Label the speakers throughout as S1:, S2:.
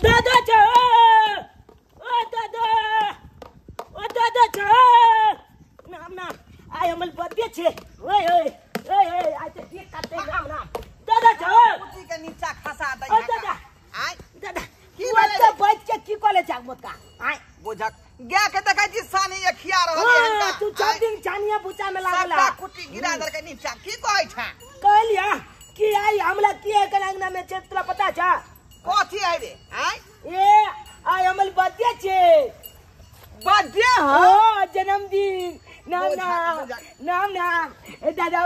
S1: दादा छ ओ दादा छ नाम नाम आई हमल बदे छे ओए ओए ओए ओए आज केक काटे नाम नाम दादा छ
S2: कुटी के नीचा खसा दै
S1: ओ दादा
S2: आय
S1: दादा
S2: की
S1: बच्चा बैठ के की कॉले जाक मत का आय
S2: बुझक गे के देखै छी सानी ये खिया रहल है
S1: हां तू सब दिन छानिया बुचा में लागला
S2: सबटा कुटी गिरा दर के नीचा की कहै छ
S1: कहलिया कि आई हमला किए के अंगना में छे तोरा पता छ
S2: कथि है रे आय
S1: ए आई हमल बदे छे
S2: बर्थडे हो
S1: जन्मदिन नाम नाम ए दादा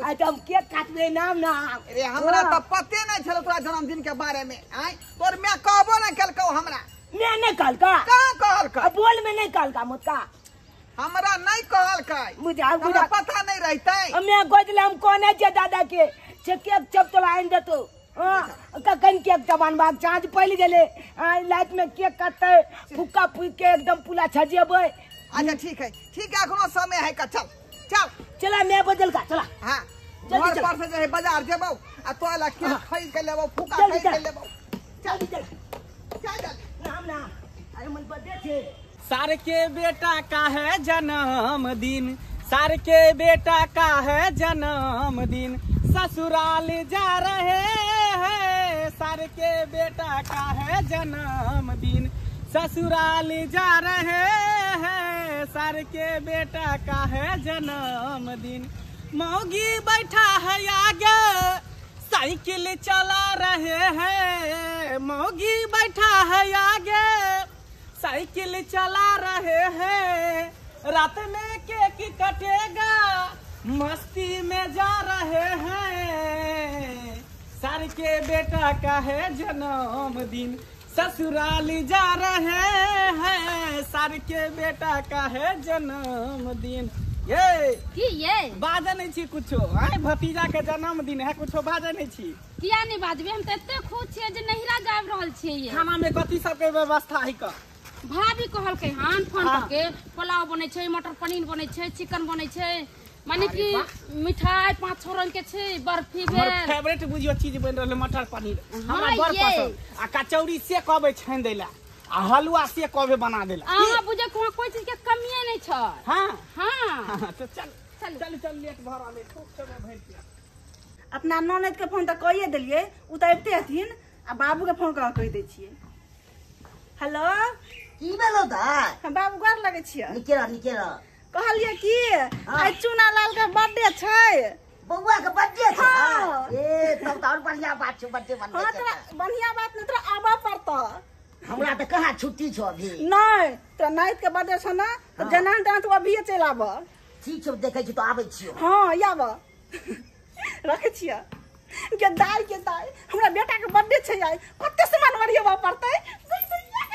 S1: आज हम केक काटबे नाम नाम
S2: रे हमरा त पते नै छल तोरा जन्मदिन के बारे में आय तोर मैं कहबो नै केलकौ हमरा
S1: मैं नहीं कहल का
S2: कहां कहल का
S1: बोल में नहीं कहल का मत का
S2: हमरा नहीं कहल का
S1: मुझे
S2: हमरा पता नहीं रहतै
S1: मैं गोजला हम कोने छे दादा के छे केक चप तोला आइन देतो हां कखन केक जबान बाग चाँद पहले गेले लाइट में केक काटते फुक्का फुक के एकदम पुला छजेबै
S2: अच्छा ठीक है एखनो समय है का चल
S1: चला मैं बदल का चला
S2: हां घर पर से जे बाजार जेबौ आ तोला केक खरीद के लेबौ फुक्का खरीद के लेबौ चल नाम नाम अरे मन बर्थडे छे
S3: सार के बेटा का है जन्मदिन सार के बेटा का है जन्मदिन ससुराल जा रहे हैं सार के बेटा का है जन्मदिन ससुराल जा रहे हैं सार के बेटा का है जन्मदिन मौगी बैठा है आगे साइकिल चला रहे हैं मौगी बैठा है आगे साइकिल चला रहे हैं रात में केक कटेगा मस्ती में जा रहे हैं सार के बेटा का है जन्मदिन ससुराल जा रहे हैं सार के बेटा का है जन्मदिन
S4: ये
S3: बाजे नहीं छी कुछो आय भतीजा के जन्मदिन है कुछो बाजे नहीं छी
S4: किया नहीं बाजबे हम त एते खुश छियै जे नहिरा जाब रहल छियै
S3: खाना में कथि सब के व्यवस्था है का
S4: भाभी कहल के हां फोन करके पुलाव बनै छै मटर पनीर बनै छै चिकन बनै छै माने कि मिठाई 5-6 रंग के छै बर्फी भेल
S3: हमर फेवरेट बुझियो चीज बन रहल मटर पनीर हमरा बड़ पसंद आ कचौड़ी से कहबै छान दैला आ हलवा से कहबै बना देला
S4: अहाँ बुझे कोई चीज के कमिए नहीं छै
S3: हां तो चल लेट भर आले खूब समय भर के
S5: अपना ननद के फोन त कहिए देलिए उ त एते हथिन आ बाबू के फोन कह दै छियै हेलो
S1: की भेलो दाई
S5: हम बाबू घर लगे छियै
S1: निकेरा
S5: कहलिए कि आई चूना लाल के बर्थडे छै
S1: बउआ के बर्थडे छै ए तब त और बढ़िया बात छै बर्थडे मनबे
S5: हां तोरा बढ़िया बात न तोरा आबा पड़ता
S1: हमरा त कहां छुट्टी छौ अभी
S5: नहीं तो नाइट के बर्थडे छ ना तो जनान दांत अभी चल आब
S1: ठीक छै देखै छी तो आबै छियै
S5: हां आब रखे छियै के दाई हमरा बेटा के बर्थडे छै आई कते सामान वरियबा पड़तै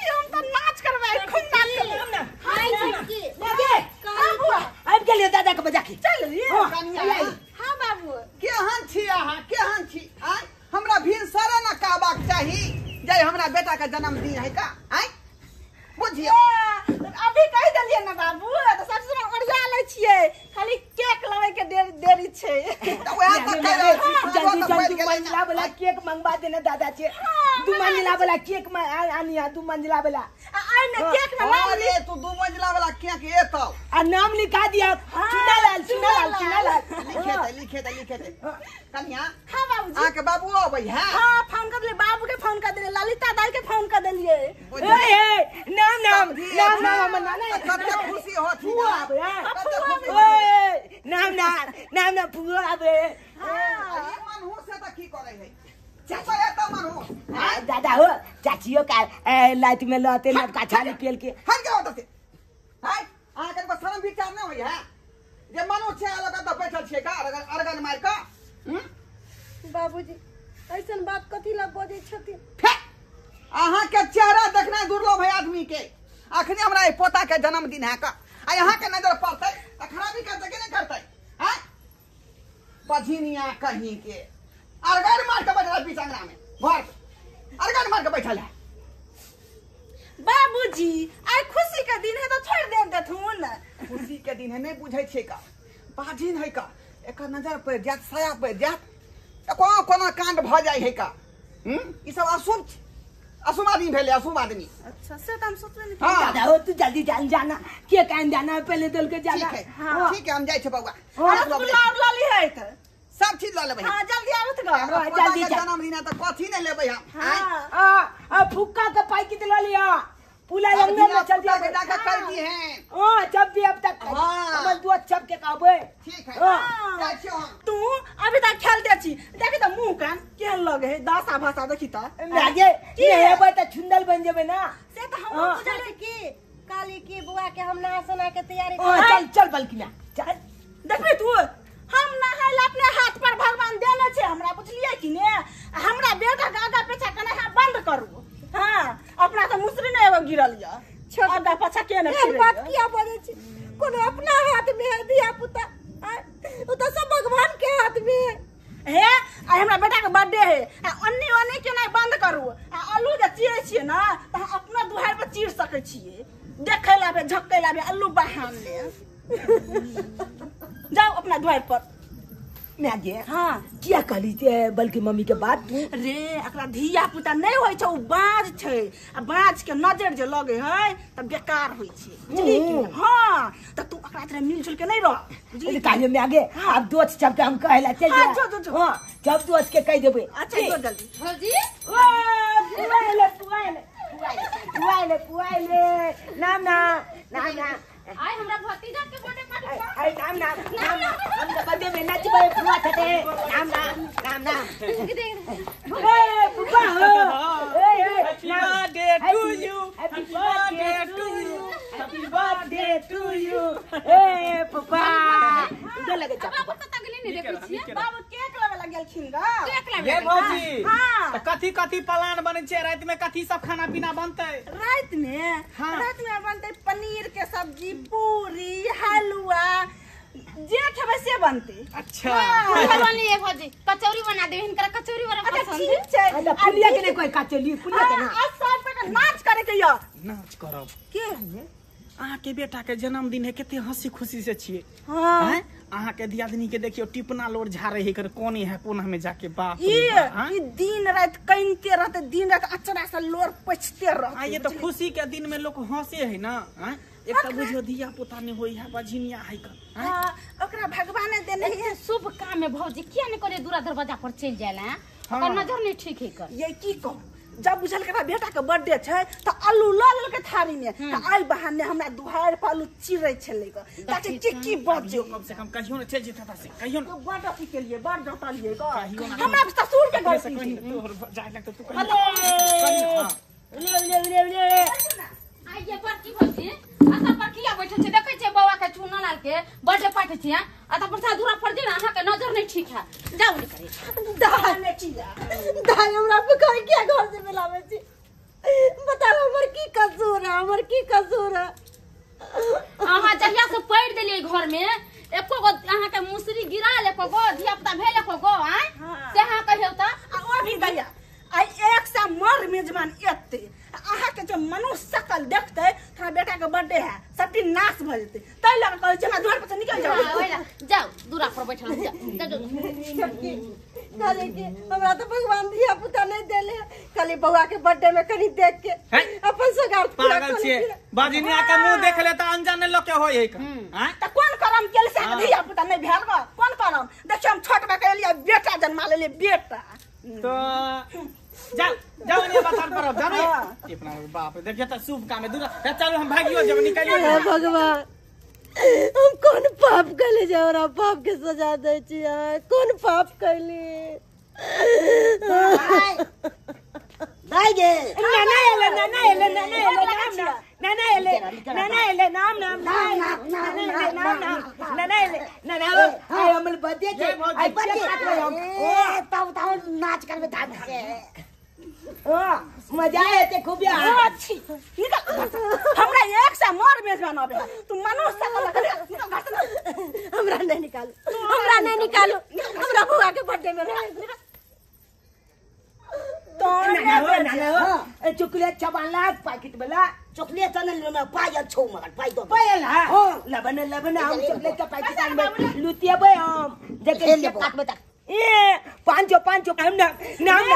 S5: हम त नाच करबै खूब नाच
S4: हाय छिकी
S1: लगे आब गेलिए दादा के बजा के
S5: चल
S2: हां बाबू केहन छी अहाँ केहन छी आय हमरा भिनसरे न कहबाक चाही जे हमरा बेटा के जन्मदिन है का आय बुझियो
S5: अभी कह देलिए ना बाबू तो सबसे ओरिया ले छिए खाली केक लवे के देरी छै
S2: त ओहा त
S1: जल्दी मंजिला वाला केक मंगवा देना दादा छे 2 मंजिला वाला केक में आनिया 2 मंजिला वाला
S5: आई में केक में नाम
S2: अरे तू 2 मंजिला वाला केक एतौ
S1: आ नाम लिखा दिया चुनालाल
S2: लिखे दे कन्या
S5: हां बाबूजी
S2: आ के बाबू अबै है
S5: हां फोन कर ले बाबू के फोन कर दे ललिता दाई के फोन कर देलिए
S1: ए नाम मना ना
S2: कते खुशी होथि
S1: नाम पुआ आबे
S2: ई मनहू से त की करे है चाचा त मनहू
S1: दादा हो चाचियो का लाइट में लते लटका छाली पेल के
S2: हट के होतते हाय आ के बस शर्म विचार न होय है जे मनहू छे लगा त बैठल छे का अरगन मार का
S5: बाबूजी ऐसन बात कथि ला बोझै छथि
S2: अहाँ के चेहरा देखना दुर्लभ है आदमी के अखनी हमरा पोता के जन्मदिन है का आ यहाँ के नजर पड़ते त खराबी करते कि नहीं करते हैं पझिनिया कहीं के अरगन मार के बैठल बीच अंगना में घर अरगन मार के बैठल है
S5: बाबूजी आई खुशी का दिन है तो छोड़ दे देथुन
S2: खुशी के दिन है नहीं बुझे छे का बाजिन है का एक नजर पे जात साया पे जात कोनो कोनो कांड भ जाय है का ई सब अशुभ आदमी भेले अशुभ आदमी।
S5: अच्छा से तो हम सोचबे नहीं।
S2: हाँ
S1: दादा हो तू जल्दी जान जाना के कान जाना है पहले दल के जाना।
S2: ठीक है
S5: हाँ।
S2: ठीक है हम जाए छे बउआ।
S5: रसगुल्ला और लाली है त
S2: सब चीज ल लेबै।
S5: हां जल्दी आवत ग।
S2: हमरा
S1: जल्दी
S2: जल्दी
S1: जा।
S2: जन्मदिन है तो कथी नहीं लेबै हम। आँय?
S5: हां
S1: फुक्का का पैकेट ला लिया पूरा अंदर में चल दिया
S2: बेटा का कर दी है।
S1: जब भी अब तक
S2: हाँ।
S1: हमर दो छप के कहबे।
S2: ठीक है
S1: हाँ।
S2: जाए छे हम।
S5: तू अभी तक खेल दे छी देखि त मुंह कान केहन लगे है दासा भाषा देखि त
S1: आगे ये हेबे त छुंदल बन जेबे ना।
S5: से तो हम
S1: हाँ।
S5: बुझले की काली की बुआ के हम नहा सोना के तैयारी
S1: चल चल बल्किया चल
S5: देखबे तू हम नहाइल अपने हाथ पर भगवान देने छे हमरा बुझलिए कि ने हमरा बेटा के आगा पीछा कने हां बंद करू। हां अपना तो मुसरी ने एगो गिरल या आगा पीछा के ने
S6: एक बात किया बोले छी कोनो अपना हाथ में है दिया पुता वो तो सब भगवान के हाथ में है।
S5: हे आ हमरा बेटा के बर्थडे है अन्नी अन्नी के नहीं बंद करू आलू जे चीरे छिए ना त अपना दुहार पर चीर सके छिए देखे लाबे झक्के लाबे आलू बहान ले जाओ अपना दुहार पर
S1: मैं आगे
S5: हाँ
S1: क्या कहली बल्कि मम्मी के बात
S5: रे एकरा धिया पुता नहीं होय छै उ बाज छै आ बाज के नजर जे लगे है त बेकार होय छै बुझली कि हां त तू एकरा तरह मिलजुल के नहीं रह बुझली
S1: काहे में आगे अब दोस्त छप के हम कहला चल
S5: हाँ, जो।
S1: हां जब दोस्त के कह देबे
S5: अच्छा जो जल्दी
S4: भौजी
S1: पुआइले नाम ना
S4: आई हमरा भतीजा के बर्थडे पार्टी कर।
S1: आई नाम हम तो बर्थडे में नचबे फुआ छटे नाम ए पुपा हो
S3: Happy birthday to you.
S1: Happy
S3: Happy birthday
S1: birthday
S3: to you.
S1: Happy birthday to you A pupa उधर लगे जा
S4: बाबू कत गेली नहीं देखै छियै।
S5: बाबू केक लेवे ला गेलखिन ग
S4: केक
S3: ये
S4: लाबे
S3: भौजी
S5: हाँ।
S3: तो कथी कथी प्लान बने छे रात में कथी सब खाना पीना बनते।
S5: रात में
S3: हाँ।
S5: रात में बनते पनीर के सब्जी पूरी हलवा जे खेबे से बनते।
S3: अच्छा
S4: बनी है भौजी कचौरी बना दे इनकर कचौरी बड़ा
S5: अच्छा
S4: पसंद है।
S5: ठीक छै
S1: अरे पुलिया के नहीं कोई काचली पुलिया के ना
S5: आज साल तक नाच करे के या
S3: नाच करब
S5: के है
S3: अहाँ के बेटा के जन्मदिन है केते हंसी खुशी से छिए।
S5: हां
S3: हैं अहाँ के दियादनी के देखियो टिपना लोर झारे है कर कोने है कोना में जाके बाप रे
S5: ये
S3: बाप, हाँ?
S5: ई दिन रात कइनते रहते दिन रात अचरा से लोर पछते रहते।
S3: हाँ ये तो खुशी के दिन में लोग हंसे है ना। हाँ? एक तो बुझियो धिया पुता ने होई है बझिनिया है कर। हाँ?
S5: हां ओकरा भगवान देने है
S4: शुभ काम में भौजी किया नहीं करे दूरा दरवाजा पर चल जाला
S3: हाँ।
S4: ओकर नजर नहीं ठीक है कर।
S5: ये की कहूं जब बुझल के बेटा के बर्थडे छै त आलू ल लेल के थारी में त आइ बहाने हमरा दुहार पर आलू चिरै छलै ग ताकि चिक्की बजे
S3: कम से कम कहियो ना चल जेता से कहियो ना
S5: तो बड़ अथी के लिए बड़ डटलिए ग
S3: कहियो ना।
S5: हमरा ससुर के
S3: ऐसे
S5: गलती
S3: कहीं
S5: छै।
S3: तू जाए लगता तू कहियो हाँ।
S1: ले
S4: आई ये बड़की भौजी असा पर किया बैठल छै देखै छै बौआ के चुना लाल के बर्थडे पार्टी छै अता पर दूरा पर जे अहाँ के नजर नहीं ठीक है जाओ नहीं करे
S5: दाने चिया
S6: दाई हमरा पुकार के घर से मिलावे छी बताओ हमर की कसूर है
S4: अहाँ जहिया से पढ़ देलिए घर में एको गो अहाँ के मुसरी गिराल एको गो धिया पुता भेल एको गो आय
S5: हाँ।
S4: से अहाँ कहियो त
S5: आ ओ भी गया आई एक से मर मेजबान एते अहाँ के जो मनुष्य शकल देखते थोड़ा बेटा के बर्थडे है सबटी नाश भ जेते तै लग कहै छै हमरा द्वार पर से निकल जाओ
S4: जाओ दूरा पर बैठल जाओ
S6: काली के हमरा तो भगवान दिया पुता नहीं देले खाली बउआ के बर्थडे में कनी देख के
S3: हैं?
S6: अपन सगार पूरा
S3: पागल
S6: कर
S3: छे
S6: लिया।
S3: बजनिया के मुंह देख ले त अनजाने लोग के होय है का। हैं?
S5: त कोन करम केल से
S3: हाँ।
S5: धिया पुता नहीं भेल ग कोन करम देखियो हम छोट बा के लिए बेटा जन्मा लेले बेटा
S3: तो जाओ जाओ ने बता पर जानो
S5: हाँ।
S3: अपना बाप रे देखिए त शुभ काम है दूर चलो हम भागियो जब निकलियो
S6: हे भगवान हम कौन पाप कैले जे हमरा पाप के सजा दे छी कौन पाप कैली
S1: दाई गे नाना आई हमल बदे
S3: ये भौजी,
S1: आई बदे तब नाच करबे धाम से मजा आए ते खूब यार
S5: अच्छी निकल हमरा एक से मर मेजबान आबे तू मनुष्य शकल लगे निकल घर से
S6: हमरा नहीं निकालो हमरा बुआ के बर्थडे में
S5: तो
S1: नाना चॉकलेट चबाला पैकेट वाला
S7: चॉकलेट चनल में पायल छौ मगर पाई दो
S1: पायल हां लबन हम चॉकलेट का पैकेट आनबे लुतियबे हम देखे
S7: काट में तक
S1: ए 500 हम नाम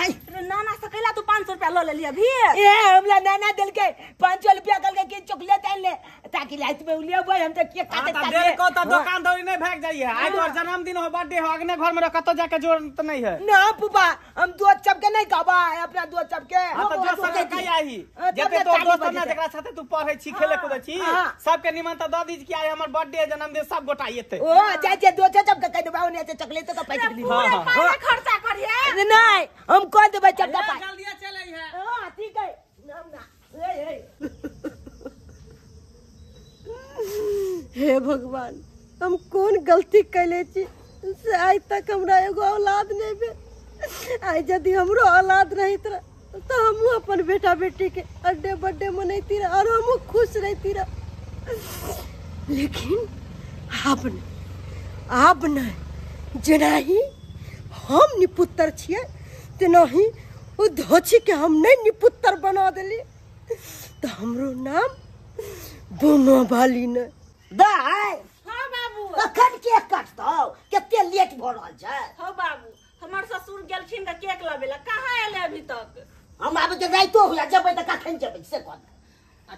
S1: आई
S5: नाना से कहला तू 500 रुपया लो ले लिया भी
S1: ए हमला नाना दिल के 500 रुपया कल के चॉकलेट आन ले ताकि लाइट में उलिया भाई हम तो केक काटे
S3: हां दे को तो दुकान दौड़ी नहीं भाग जाइए आज तोर जन्मदिन हो बर्थडे हो अगने घर में कतो जाके जरूरत नहीं है
S1: ना पुपा हम दूध चपके नहीं खाबा अपना दूध चपके
S3: हां तो जो सके कई आई जते तो दोस्त ना जकरा साथे तू पढ़ै छी खेले कूदे छी सबके निमंत्रण द दीज कि आइ हमर बर्थडे जन्मदिन सब गोटा एते
S1: ओ जाय दूध चपके कह देबा ओने से चॉकलेट तो पैसे दी
S5: पूरा खर्चा करिए
S1: नहीं हम कह देबे चपका पाई
S3: जल्दी चले है
S1: हां ठीक है नाम ना ए
S6: हे भगवान हम कौन गलती कैले छी से आज तक हमरा एगो औलाद नहीं बे आज यदि हमरो औलाद रही तो हम अपन बेटा बेटी के अड्डे बड्डे मनैती रह और हम खुश रहती रह लेकिन आप नहीं जेनाही हम निपुत्र छियै तेनाही ओ धोची के हम नहीं निपुत्र बना देली तो हमरो नाम बोनो वाली ने
S7: दाई
S5: हां बाबू
S7: कखन केक काटतो केते लेट भ रहल छै
S5: हां बाबू हमर ससुर गेलखिन त केक लबेला कहां एले अभी तक
S7: हम आब त राइतो होला जबै त कखन जेबै से कोन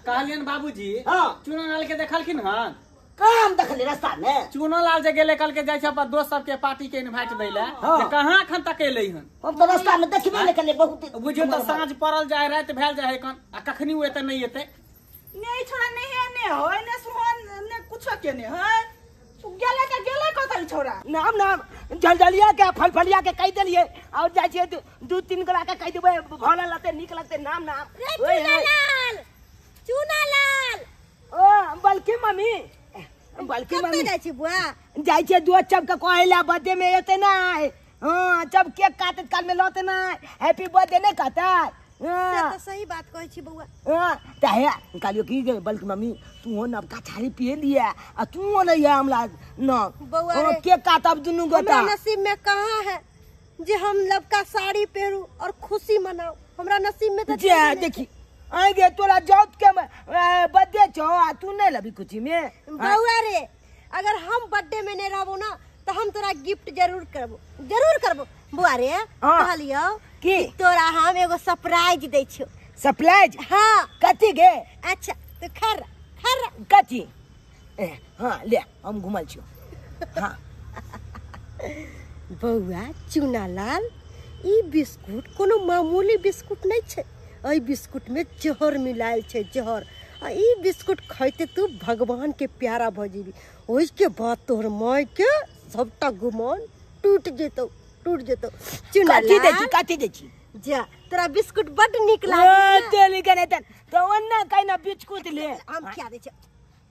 S3: कहलियन बाबूजी
S7: हां
S3: चुनलाल के देखलखिन हन
S7: काम देखले रास्ता में
S3: चुनलाल जे गेले कल के जाय छै अपन दोस्त सब के पार्टी के इनवाइट दैला जे कहां खन तक एलै हन
S7: हम तो रास्ता में देखबे नहीं करले बहुत
S3: बुझियो त साँझ पड़ल जाय रात भेल जाय कन आ कखनी ओ एते नहीं एते
S5: नहीं छोड़ा नहीं होय ने सुहन ने कुछ के ने है गेले कतई छोड़ा
S1: नाम जलजलिया के फलफलिया के कह देलिए और जाय छै दू तीन गोला के कह देबे भला लते निक लगते नाम
S6: चुनालाल
S1: ओ बल्कि मम्मी
S6: जाय छी बुआ
S1: जाय छै दू चप के कहला बर्थडे में एते ना हां जब केक काटत काल में लते ना हैप्पी बर्थडे नहीं कहता
S6: तो सही बात कहै छी बुआ
S1: हां त है कालियो की गे बल्कि मम्मी तू हो नबका थाली पिए लिया आ तू हो नहीं है हमला न
S6: बउआ रे
S1: केक काटब दुनु गोटा
S6: हमरा नसीब में कहां है जे हम लबका साड़ी पहनूं और खुशी मनाऊं हमरा नसीब में तो
S1: जे देखी आगे तोरा जौत के बर्थडे छो आ तू नहीं लबी खुशी में
S6: बउआ रे अगर हम बर्थडे में नहीं रहबो ना तो हम तोरा गिफ्ट जरूर करबो बुआ रे कहलियो
S1: की
S6: तोरा हम एगो सरप्राइज दै छियो
S1: सरप्राइज
S6: हां
S1: कथी गे
S6: अच्छा तो खर
S1: कथी हां ले हम घुमल छियो हां
S6: बउआ चुनालाल ई बिस्कुट कोनो मामूली बिस्कुट नहीं छे एई बिस्कुट में जहर मिलायल छे जहर आ ई बिस्कुट खैते तू भगवान के प्यारा भ जेबी ओइ के बाद तोहर माय के सबटा गुमान टूट जेतो चुनालाल
S1: कथी दे छी
S6: जा तोरा बिस्कुट बड निक लागे
S1: तेली कने त तो वन्ना कइना बिस्कुट ले
S6: हम क्या दे छ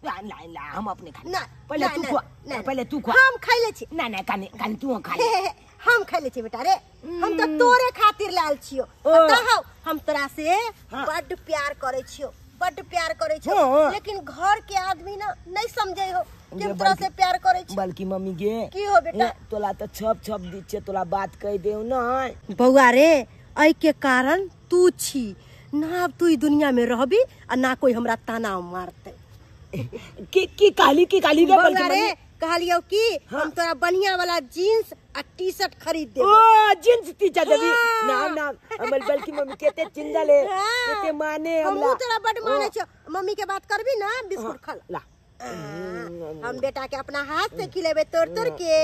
S1: ला हम अपने खा
S6: ना
S1: पहले तू खा
S6: हम खाइले छी
S1: ना कानी तू खा ले
S6: हम खाइले छी बेटा रे हम तो तोरे खातिर लाल छियो कहौ हम तोरा से बड प्यार करे छियो लेकिन घर के आदमी ना नहीं समझे हो कि तोरा से प्यार करे छी
S1: बल्कि मम्मी गे
S6: की हो बेटा
S1: तोला तो छप दी छे तोला बात कह देउ ना
S6: बउआ रे एई के कारण तू छी ना अब तू ई दुनिया में रहबी आ ना कोई हमरा ताना मारते
S1: की काली गे
S6: बउआ रे कहलियो कि हम तोरा बढ़िया वाला जींस आ टी-शर्ट खरीद देबो
S1: ओ जींस टी-शर्ट देबी नाम हमर बल्कि मम्मी केते चिंता ले केते माने
S6: हमरा हम तोरा बड माने छ मम्मी के बात करबी ना बिस्कुट खा
S1: ला
S6: हम बेटा के अपना हाथ से खिलेबे तोड़ के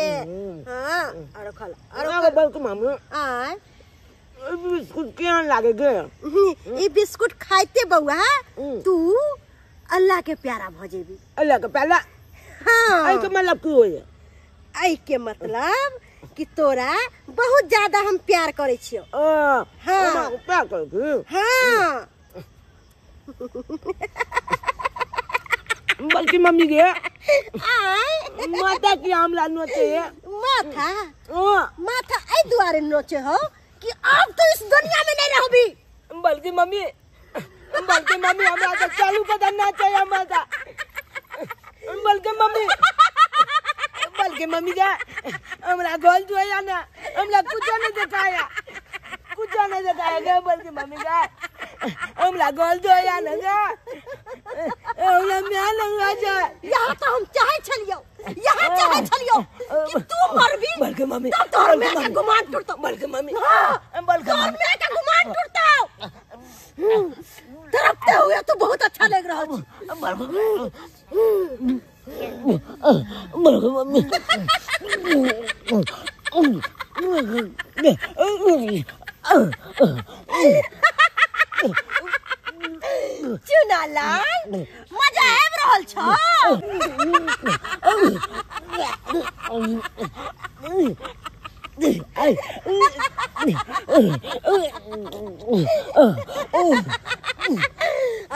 S6: हां और खा
S1: और बल्कि मम्मी
S6: आ
S1: बिस्कुट केहन लागे गे
S6: ई बिस्कुट खाइते बउआ तू अल्लाह के प्यारा भ जेबी
S1: अल्लाह के प्यारा
S6: हां
S1: आई के मतलब की होय
S6: आई के मतलब कि तोरा बहुत ज्यादा हम प्यार करे छियो
S1: हां प्यार करे
S6: हां
S1: बल्कि मम्मी गे
S6: आय
S1: माता की हमला नोचे
S6: माथा आई दुआरे नोचे हो कि अब तो इस दुनिया में नहीं रहबी
S1: बल्कि मम्मी हमरा तो चालू करना चाहिए माता बल्कि मम्मी का हमरा गोल जो है ना हमरा कुछ नहीं दिखाया गे बल्कि मम्मी का हमरा गोल जो है ना गे हमरा म्या लंगा जा
S6: यहाँ तो हम चाहे छलियो कि तू मरबी
S1: बल्कि मम्मी
S6: तब तोर में का गुमान टूटतो
S1: बल्कि मम्मी
S6: हां
S1: बल्कि
S6: तोर में का गुमान टूटतो तरफते हुए तो बहुत अच्छा लग रहा है
S1: बल्कि मम्मी
S6: चुनालाल मजा आबि रहल छ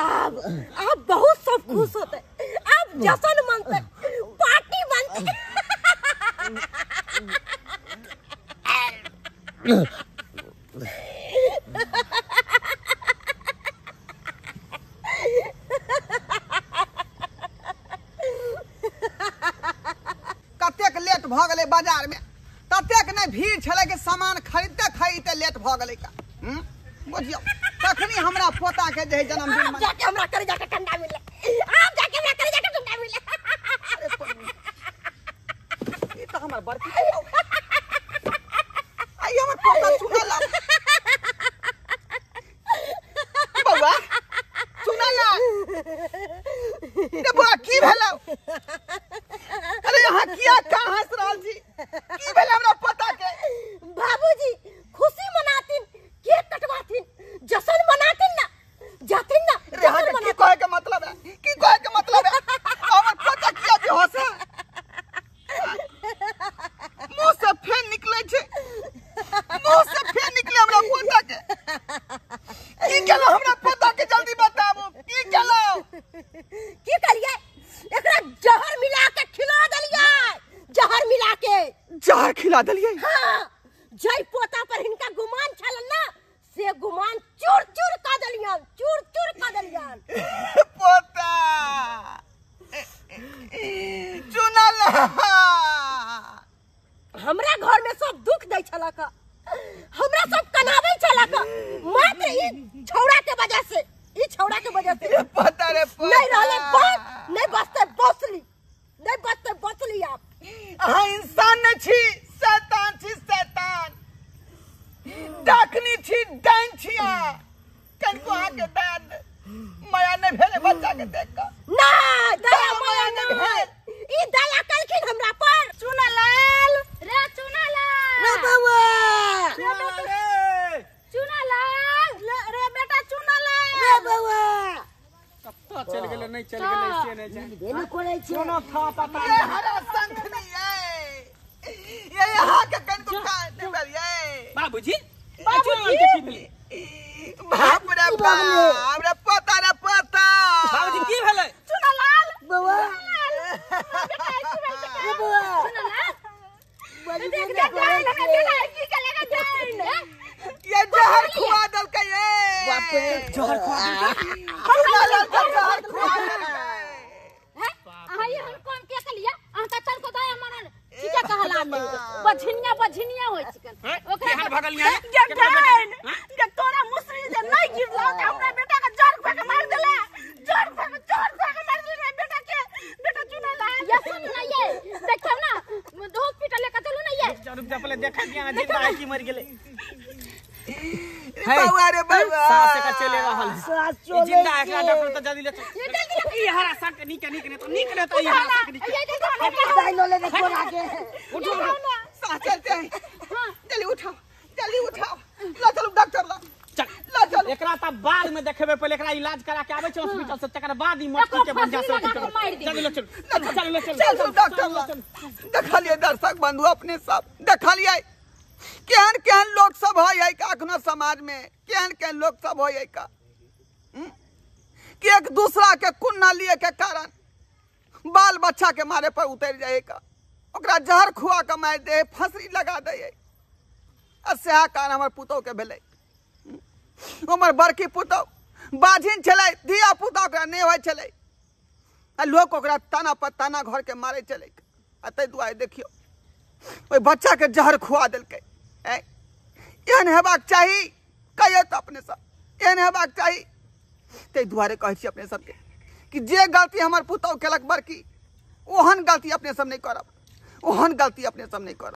S6: अब बहुत सब खुश होते अब जश्न मनते पार्टी मनते
S2: कतेक लेट भ गेलै बाजार में ततेक नहीं भीड़ छले के सामान खरीदते खरीदते लेट भ गेलै का बुझियो तखनी हमरा पोता के जे जन्मदिन मना
S6: जाके हमरा करे जाके ठंडा मिले आप जाके हमरा करे जाके ठंडा मिले
S2: ई तो हमर बड़की आई हमर पोता चुनाला बाबा चुनाला ते बा की भेलौ अरे यहाँ किया कहाँ हंस रहल छी की भेल हमरा पता के
S6: बाबूजी खुशी मनातिन केक कटवातिन जश्न मनातिन ना जातिन ना
S2: रे की कहे के मतलब है की कहे के मतलब है हमर पता किया बेहोश है मुंह से फेन निकले छे मुंह से फेन निकले हमरा पोता के की केलो हमरा पोता के जल्दी बताबू की केलो
S6: की करिए एकरा जहर मिला के खिला दलिए जहर मिला के
S2: जहर खिला दलिए
S6: हां जय पोता पर हिनका गुमान छल ना से गुमान चूर चूर का दलियन
S2: पोता चुनाला
S6: हमरा घर में सब दुख दै छला का हमरा सब कनाबै छला का मात्र ई छौड़ा के वजह से
S2: पता रे पोता
S6: नहीं रहले बात नहीं बसते बसली आप
S2: अहाँ इंसान न छी शैतान डाकनी छी डाइन छिया कनको आके दान माया न भेले बच्चा के देख कर
S6: ना दया माया न भेल ई दया कलखिन हमरा पर चुनालाल
S4: रे चुनालाल
S6: रे बउआ
S4: चुनालाल
S6: रे बेटा चुनालाल रे बउआ
S3: कत्ता चल गेले नहीं चल गेले से नहीं जाने
S6: देन कोले छै
S3: कोनो था पता
S2: ये हरा संखनी है ये यहाँ के कनको का निकल ये
S3: बाबूजी बाबूजी के की भेलै
S2: बाप रे बाप रे पता रे पता
S3: बाबूजी की भेलै
S6: चुनालाल बउआ
S4: रे
S6: बउआ
S4: चुनालाल देख जान लगा गेला की कलेगा जान
S2: ये जहर खुआ दल के ये
S3: बाप रे जहर खा
S2: चुनाला जहर खुआ दल
S4: है आहा ये हम कोन के कलिया आ त चल को दया मनन ठीके कहला ले बझनिया होय छिकन
S3: ओकरा भगल यहाँ
S5: जब तोरा मुसरी से नहीं गिरला त हमरा बेटा के जड़ पे के मार देला जड़ पे के मार देला बेटा चुनालाल
S4: ये सुन ना ये देखब ना हॉस्पिटल लेके चलू ना ये
S3: जरूर जपले देखा दिया जिंदा है कि मर गेले
S2: बाबा रे बाबा
S3: सास का चले रहल
S1: सास
S3: ई जिंदा है का डॉक्टर तो जल्दी ले चल ई हरा संक निक ने तो ई हरा संक निक
S6: दाइलो ले देखो आगे
S3: उठो
S2: सांस चलते हैं जल्दी उठाओ ला चलो डॉक्टर ला
S3: चल एकरा त बाद में देखेबे पहले एकरा इलाज करा के आबै छ हॉस्पिटल से तकर बाद ई मटकी के बन जा जल्दी ले चल
S2: डॉक्टर ला देखलिए दर्शक बंधु अपने सब देखलिए केहन लोग सब है का अखनो समाज में केहन लोग सब है का कि एक दूसरा के कुन्ना लिए के कारण बाल बच्चा के मारे पर उतर जाए का ओकरा जहर खुआ के मार दे फंसरी लगा दे सह कारण हमर पुतौ के भेलै हमर बड़की पुतौ बाझिन छलै धिया पुता ओकरा नहीं होइ छलै आ लोग ओकरा ताना पर ताना घर के मारे चले आ तै दुआरे देखियो ओइ बच्चा के जहर खुआ देलकै एहन हेबाक चाही कहियो तो अपने सब एहन हेबाक चाही तै दुआरे कहै छी अपने सबके कि जे गलती हमर पुतौ केलक बड़की ओहन गलती अपने सब नहीं करब ओहन गलती अपने सब नहीं कर।